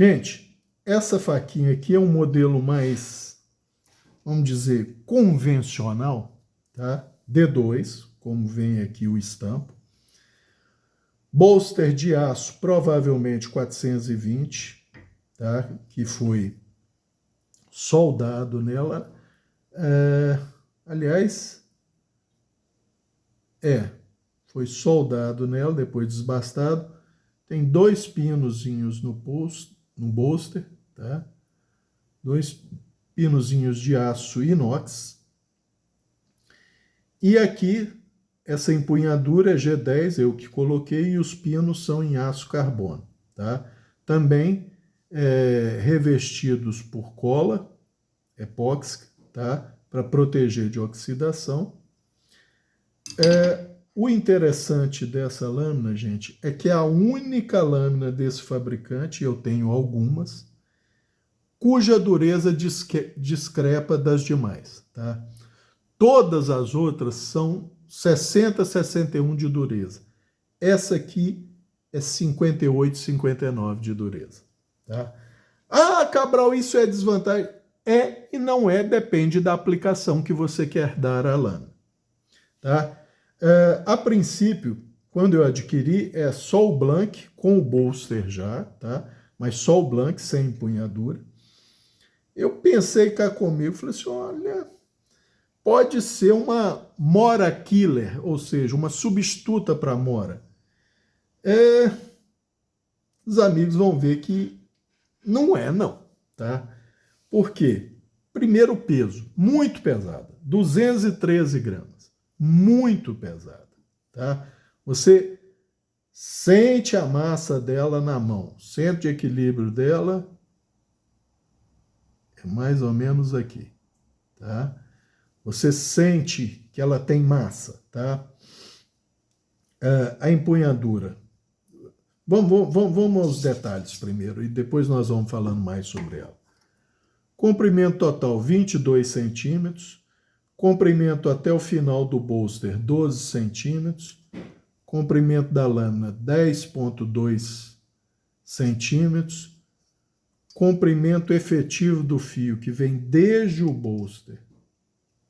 Gente, essa faquinha aqui é um modelo mais, vamos dizer, convencional, tá? D2, como vem aqui o estampo. Bolster de aço, provavelmente 420, tá? Que foi soldado nela. Aliás, foi soldado nela, depois desbastado. Tem 2 pinozinhos no bolster, tá? 2 pinozinhos de aço inox. E aqui, essa empunhadura é G10, eu que coloquei, e os pinos são em aço carbono, tá? Também revestidos por cola epóxica, tá? Para proteger de oxidação. O interessante dessa lâmina, gente, é que é a única lâmina desse fabricante, eu tenho algumas, cuja dureza discrepa das demais, tá? Todas as outras são 60, 61 de dureza. Essa aqui é 58, 59 de dureza, tá? Ah, Cabral, isso é desvantagem? É e não é, depende da aplicação que você quer dar à lâmina, tá? A princípio, quando eu adquiri, é só o Blank com o bolster já, tá? Mas só o Blank sem empunhadura. Eu pensei cá comigo, falei assim, olha, pode ser uma Mora Killer, ou seja, uma substituta para Mora. Os amigos vão ver que não é, não, tá? Por quê? Primeiro peso, muito pesada, 213 gramas, muito pesada, tá? Você sente a massa dela na mão, o centro de equilíbrio dela é mais ou menos aqui, tá? Você sente que ela tem massa, tá? A empunhadura. Vamos aos detalhes primeiro e depois nós vamos falando mais sobre ela. Comprimento total 22 centímetros. Comprimento até o final do bolster 12 centímetros. Comprimento da lâmina 10,2 centímetros. Comprimento efetivo do fio que vem desde o bolster,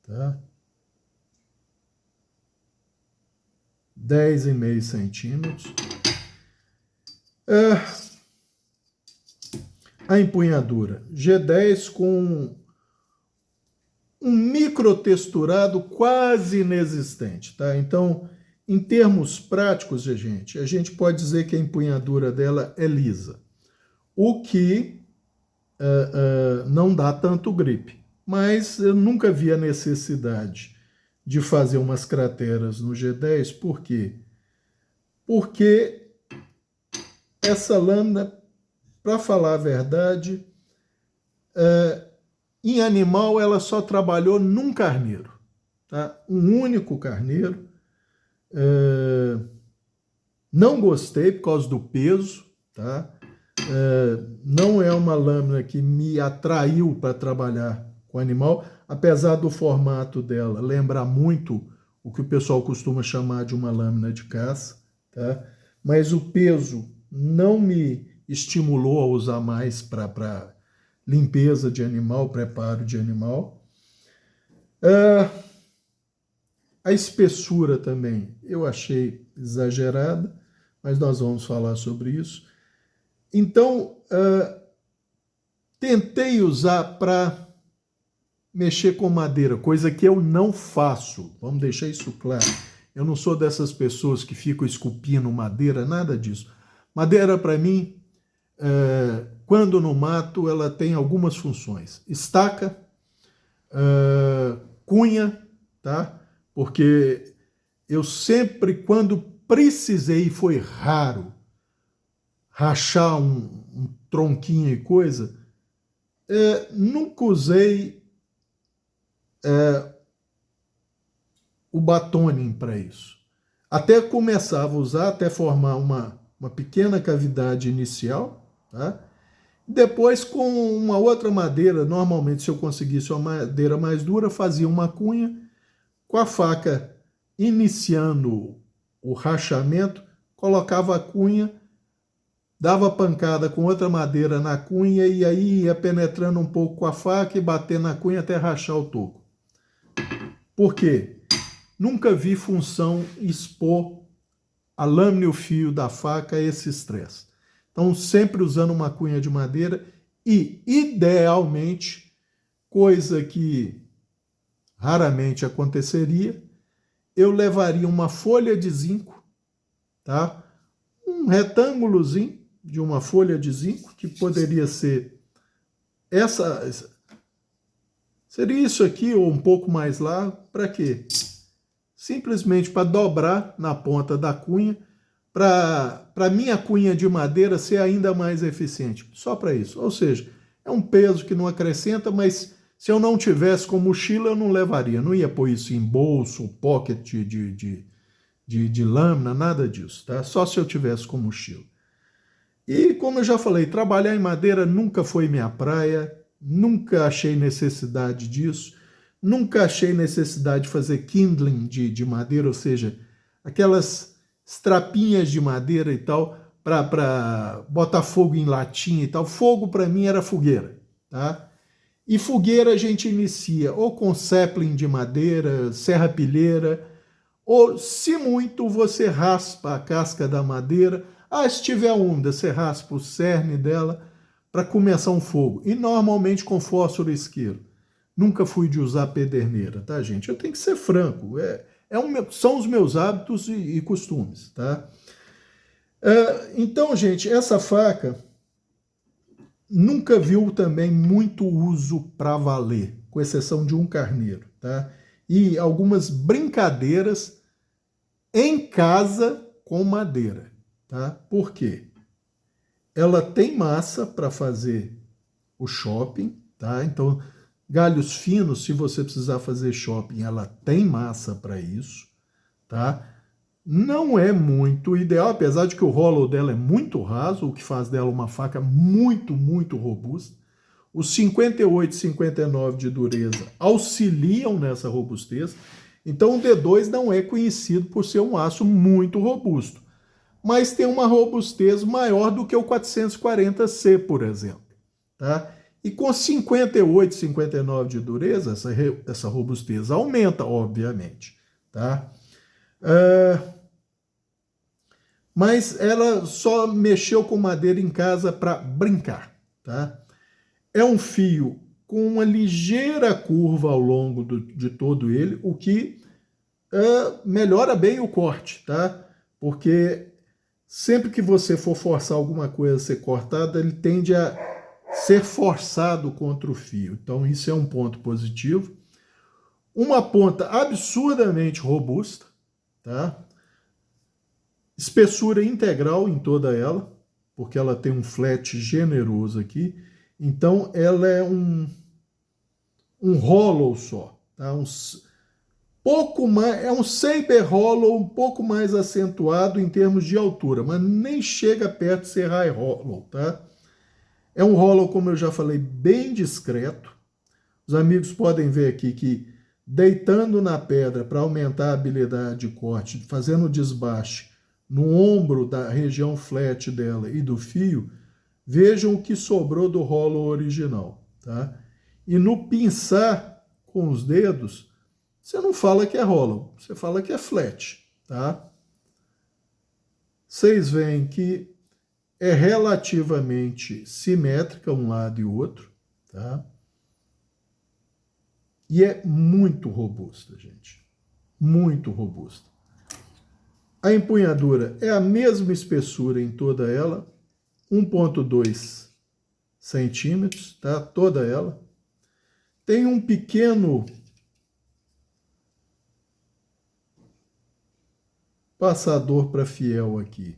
tá? 10,5 centímetros. A empunhadura G10 com um microtexturado quase inexistente, tá? Então, em termos práticos, gente, a gente pode dizer que a empunhadura dela é lisa, o que não dá tanto grip. Mas eu nunca vi a necessidade de fazer umas crateras no G10, por quê? Porque essa lâmina, para falar a verdade, em animal ela só trabalhou num carneiro, tá? Um único carneiro. Não gostei por causa do peso, tá? Não é uma lâmina que me atraiu para trabalhar com animal, apesar do formato dela lembrar muito o que o pessoal costuma chamar de uma lâmina de caça, tá? Mas o peso não me estimulou a usar mais para limpeza de animal, preparo de animal. A espessura também eu achei exagerada, mas nós vamos falar sobre isso. Então, tentei usar para mexer com madeira, coisa que eu não faço. Vamos deixar isso claro. Eu não sou dessas pessoas que ficam esculpindo madeira, nada disso. Madeira, para mim, quando no mato, ela tem algumas funções. Estaca, cunha, tá? Porque eu sempre, quando precisei, foi raro, rachar um tronquinho e coisa, nunca usei o batoning para isso. Até começava a usar, até formar uma pequena cavidade inicial, tá? Depois, com uma outra madeira, normalmente se eu conseguisse uma madeira mais dura, fazia uma cunha, com a faca iniciando o rachamento, colocava a cunha, dava pancada com outra madeira na cunha e aí ia penetrando um pouco com a faca e bater na cunha até rachar o toco. Por quê? Nunca vi função expor a lâmina e o fio da faca a esse estresse. Então, sempre usando uma cunha de madeira e, idealmente, coisa que raramente aconteceria, eu levaria uma folha de zinco, tá? Um retângulozinho de uma folha de zinco, que poderia ser seria isso aqui ou um pouco mais largo, para quê? Simplesmente para dobrar na ponta da cunha, para minha cunha de madeira ser ainda mais eficiente. Só para isso. Ou seja, é um peso que não acrescenta, mas se eu não tivesse com mochila, eu não levaria. Não ia pôr isso em bolso, pocket de lâmina, nada disso, tá? Só se eu tivesse com mochila. E como eu já falei, trabalhar em madeira nunca foi minha praia, nunca achei necessidade disso, nunca achei necessidade de fazer kindling de madeira, ou seja, aquelas estrapinhas de madeira e tal, para botar fogo em latinha e tal. Fogo para mim era fogueira, tá? E fogueira a gente inicia ou com sapling de madeira, serrapilheira, ou se muito você raspa a casca da madeira. Ah, se estiver úmida, você raspa o cerne dela para começar um fogo. E normalmente com fósforo isqueiro. Nunca fui de usar pederneira, tá, gente? Eu tenho que ser franco. São os meus hábitos e costumes, tá? Então, gente, essa faca nunca viu também muito uso para valer, com exceção de um carneiro, tá? E algumas brincadeiras em casa com madeira, tá? Por quê? Ela tem massa para fazer o shopping, tá? Então, galhos finos, se você precisar fazer shopping, ela tem massa para isso, tá? Não é muito ideal, apesar de que o hollow dela é muito raso, o que faz dela uma faca muito, muito robusta. Os 58 e 59 de dureza auxiliam nessa robustez. Então o D2 não é conhecido por ser um aço muito robusto, mas tem uma robustez maior do que o 440C, por exemplo, tá? E com 58, 59 de dureza, essa robustez aumenta, obviamente, tá? Mas ela só mexeu com madeira em casa para brincar, tá? É um fio com uma ligeira curva ao longo de todo ele, o que melhora bem o corte, tá? Porque sempre que você for forçar alguma coisa a ser cortada, ele tende a ser forçado contra o fio. Então isso é um ponto positivo. Uma ponta absurdamente robusta, tá? Espessura integral em toda ela, porque ela tem um flat generoso aqui. Então ela é um hollow só, tá? Pouco mais, é um saber hollow um pouco mais acentuado em termos de altura, mas nem chega perto de ser high hollow, tá? É um hollow, como eu já falei, bem discreto. Os amigos podem ver aqui que deitando na pedra para aumentar a habilidade de corte, fazendo o desbaste no ombro da região flat dela e do fio, vejam o que sobrou do hollow original, tá? E no pinçar com os dedos, você não fala que é hollow, você fala que é flat, tá? Vocês veem que é relativamente simétrica um lado e o outro, tá? E é muito robusta, gente. Muito robusta. A empunhadura é a mesma espessura em toda ela, 1,2 centímetros, tá? Toda ela. Tem um pequeno passador para fiel aqui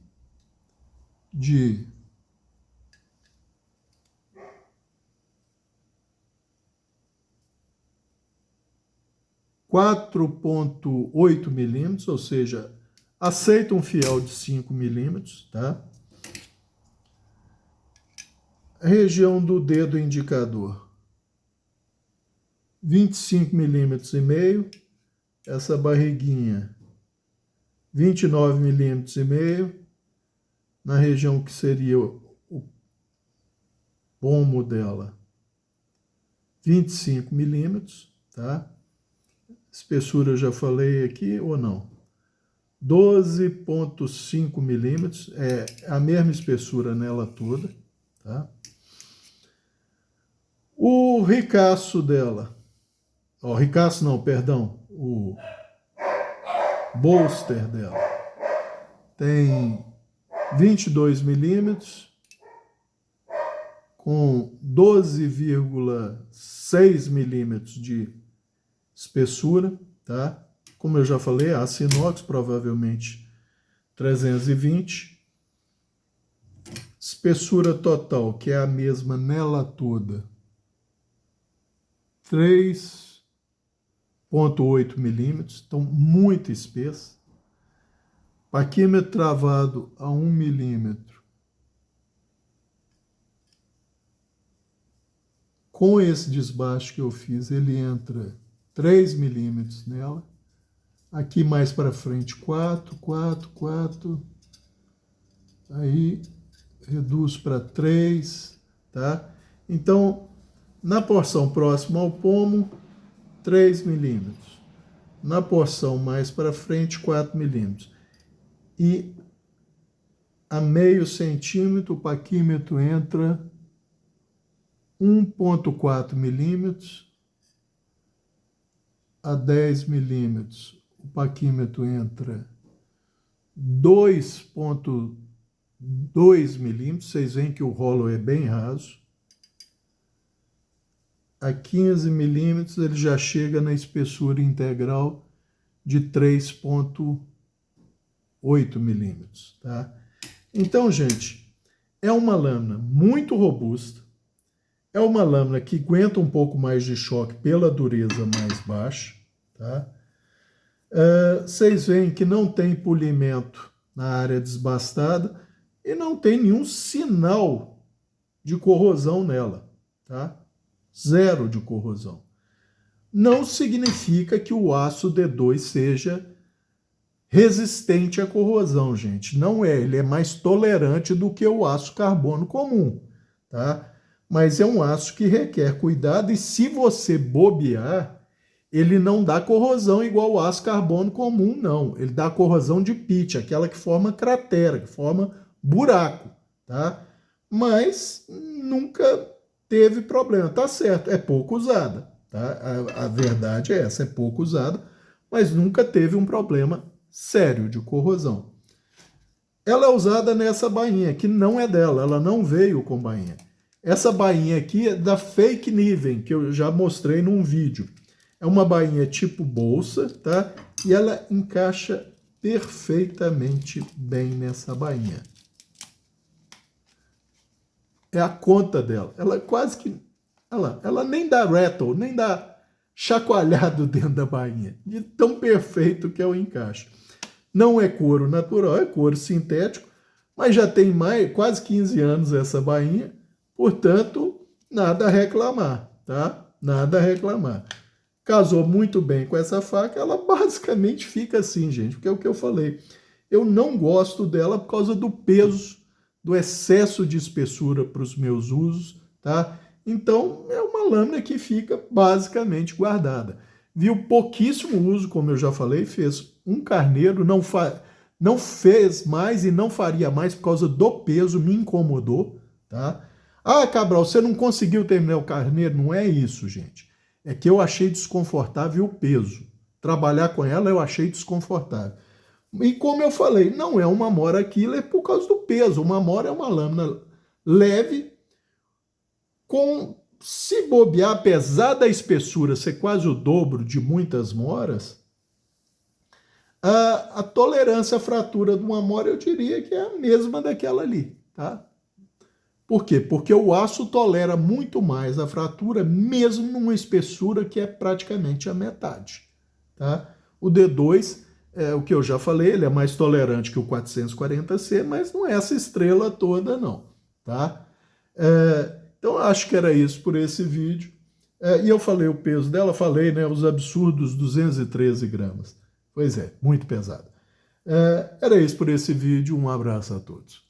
de 4,8 milímetros, ou seja, aceita um fiel de 5 milímetros, tá? A região do dedo indicador, 25 milímetros e meio, essa barriguinha, 29 milímetros e meio, na região que seria o pomo dela, 25 milímetros, tá? Espessura eu já falei aqui, ou não? 12,5 milímetros, é a mesma espessura nela toda, tá? O ricaço dela, ó, ricaço não, perdão, o bolster dela tem 22 milímetros, com 12,6 milímetros de espessura, tá? Como eu já falei, aço inox, provavelmente 320. Espessura total, que é a mesma nela toda, 3,8 milímetros, então muito espessa. Paquímetro travado a 1 milímetro. Com esse desbaste que eu fiz, ele entra 3 milímetros nela. Aqui mais para frente, 4, 4, 4. Aí reduz para 3, tá? Então, na porção próxima ao pomo, 3 milímetros. Na porção mais para frente, 4 milímetros. E a meio centímetro, o paquímetro entra 1,4 milímetros a 10 milímetros. O paquímetro entra 2,2 milímetros. Vocês veem que o rolo é bem raso. A 15 milímetros ele já chega na espessura integral de 3,8 milímetros, tá? Então, gente, é uma lâmina muito robusta. É uma lâmina que aguenta um pouco mais de choque pela dureza mais baixa, tá? Vocês veem que não tem polimento na área desbastada e não tem nenhum sinal de corrosão nela, tá? Zero de corrosão. Não significa que o aço D2 seja resistente à corrosão, gente. Não é, ele é mais tolerante do que o aço carbono comum, tá? Mas é um aço que requer cuidado e se você bobear, ele não dá corrosão igual o aço carbono comum, não. Ele dá corrosão de pitch, aquela que forma cratera, que forma buraco, tá? Mas nunca teve problema, tá certo, é pouco usada, tá? A verdade é essa, é pouco usada, mas nunca teve um problema sério de corrosão. Ela é usada nessa bainha, que não é dela, ela não veio com bainha. Essa bainha aqui é da Fake Niven, que eu já mostrei num vídeo. É uma bainha tipo bolsa, tá? E ela encaixa perfeitamente bem nessa bainha. É a conta dela. Ela quase que... Ela nem dá rattle, nem dá chacoalhado dentro da bainha. De tão perfeito que é o encaixe. Não é couro natural, é couro sintético, mas já tem quase 15 anos essa bainha. Portanto, nada a reclamar, tá? Nada a reclamar. Casou muito bem com essa faca, ela basicamente fica assim, gente, porque é o que eu falei. Eu não gosto dela por causa do peso, do excesso de espessura para os meus usos, tá? Então, é uma lâmina que fica basicamente guardada. Viu pouquíssimo uso, como eu já falei, fez um carneiro, não fez mais e não faria mais por causa do peso, me incomodou, tá? Ah, Cabral, você não conseguiu terminar o carneiro? Não é isso, gente. É que eu achei desconfortável o peso. Trabalhar com ela eu achei desconfortável. E como eu falei, não é uma Mora Killer por causa do peso. Uma Mora é uma lâmina leve, se bobear, apesar da espessura ser quase o dobro de muitas moras, a tolerância à fratura de uma mora eu diria que é a mesma daquela ali, tá? Por quê? Porque o aço tolera muito mais a fratura, mesmo numa espessura que é praticamente a metade, tá? O D2, o que eu já falei, ele é mais tolerante que o 440C, mas não é essa estrela toda, não, tá? Então, acho que era isso por esse vídeo. E eu falei o peso dela, falei, né, os absurdos 213 gramas. Pois é, muito pesado. Era isso por esse vídeo. Um abraço a todos.